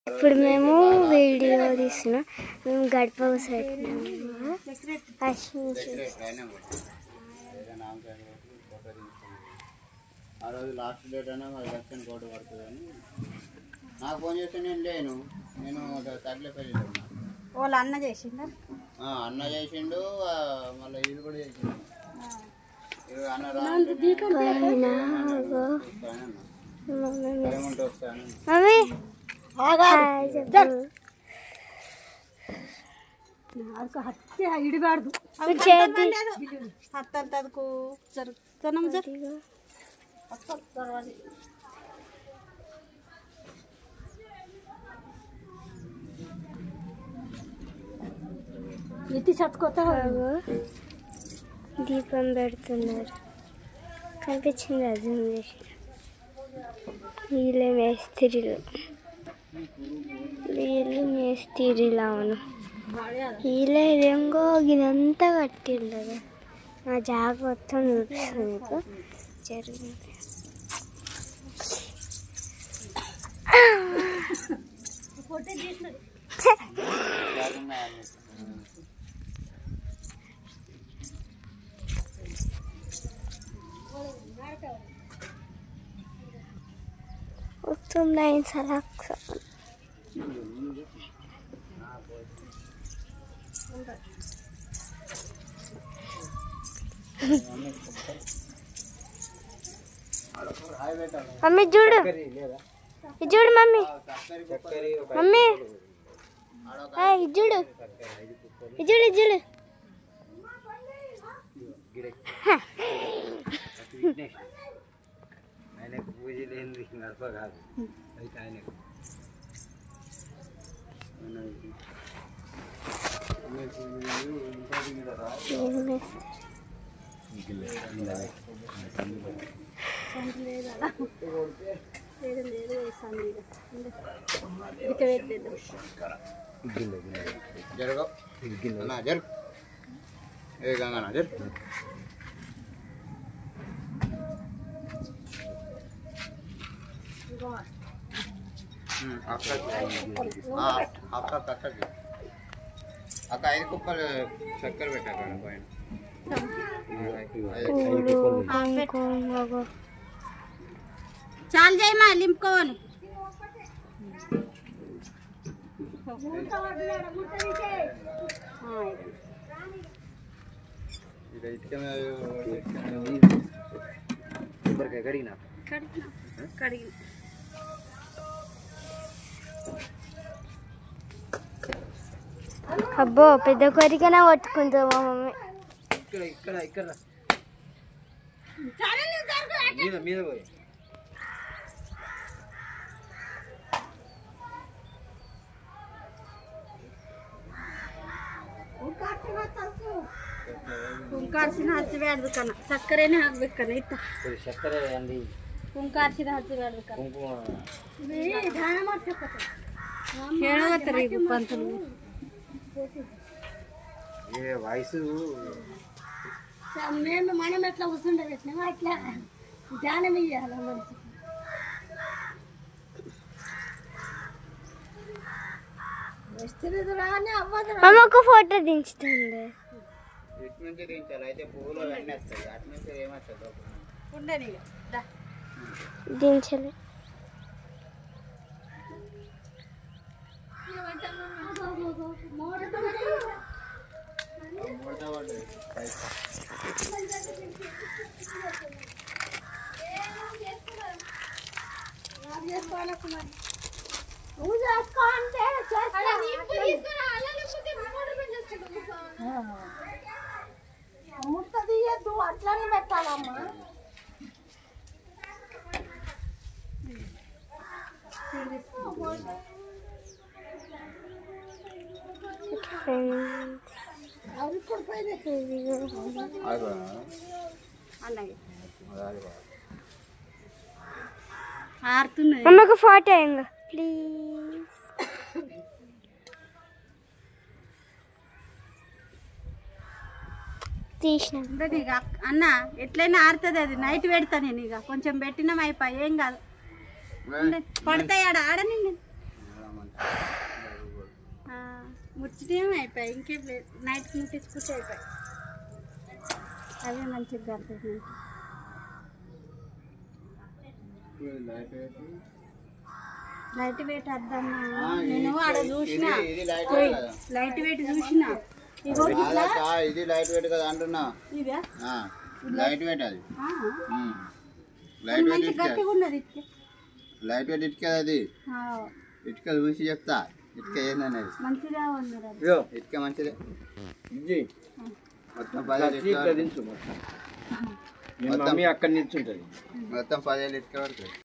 ఇప్పుడు మేము వీడియో తీస్తున్నాం. మేము గడప ఆ రోజు లాస్ట్ డేట్ అయినా మరి దర్శనం కోట పడుతుందని నాకు ఫోన్ చేస్తే నేను లేను. నేను తగ్గలేపల్లి వాళ్ళ అన్న చేసిండు. మళ్ళీ ఇది కూడా చేసిండు. అన్న ఇడిగాడు హత్తంతకు జరుగుతున్నాం ఎత్తి చట్టుకోతా దీపం పెడుతున్నారు. కనిపించింది అది వీళ్ళే మేస్త్రీలు. వీళ్ళు మేస్త్రీలు అవును. వీళ్ళే రెంగో ఇదంతా కట్టిండు. మా జాగ మొత్తం చూపిస్తుంది మీకు జరిగింది. Lain salah mami judu mami hey judu ఆయనకు పూజ లేని నడప కాదు అయితే ఆయనకు జరగ జరు ఏ గంగా జరు అక్క 5 కుప్పలు చక్కెర పెట్టాక పైన చాలు చేయమా లింపుకోవాలి. కడిగిన అబ్బో పెద్ద కోరికనే పట్టుకుంటాం మా మమ్మీ. ఇక్కడ మీద పోయి ಕುಂಕಾರ್ಸಿನ ಹಚ್ಚಬೇಡ್ದು ಕಣ, ಸಕ್ಕರೆನೇ ಹಾಕ್ಬೇಕಣ್ಣ. ಇತ್ತ ಸಕ್ಕರೆ ಅಂದಿ ಕುಂಕಾರ್ಸಿನ ಹಚ್ಚಬೇಡ್ದು ಕಣ. ಹೇಳತ್ತಾರೆ ಈಗ ಪಂತಲು ఏ వయసు మేము మనం ఎట్లా కూర్చుండే పెట్టినామో అట్లా ధ్యానం ఇయ్యాలి మనసు. అమ్మకు ఫోటో దించుతుంది. ఇటు నుంచి దించాలి అయితే పువ్వులో వెండేస్తాయి. అటు నుంచి ఏమవుతుంది ఉండని దించలే. ముట్ట తీయద్దు, అట్లానే పెట్టాలమ్మా. అమ్మకు ఫోటో ఎంగ ప్లీజ్. తీసిన అన్న ఎట్లయినా ఆడుతుంది అది. నైట్ పెడతా నేను ఇక కొంచెం పెట్టినాం అయిపోయి ఏం కాదు. పడతాయి ఆడ ఆడని ఇదేమో అయిపోయాయి, ఇంకేం లేదు. నైట్ ముట్టించుకుంటే అయిపోయాయి. అవే మంచిగా కడుతుంది. లైట్ వెయిట్ అద్దమ్మా, నేను ఆడ చూసిన లైట్ వెయిట్ చూసిన. ఇది లైట్ వెయిట్ కదా అంటున్నా. ఇదే లైట్ వెయిట్ అది. గట్టిగా ఉన్నది. లైట్ వెయిట్ ఇటుక అది. ఇటుక చూసి చెప్తా ఇటుక ఏందనేది. మంచిగా ఉన్నది ఇటుక మంచిదే. మొత్తం 10 అక్కడ నిల్చుంటది. మొత్తం 10 ఇటుక పడుతుంది.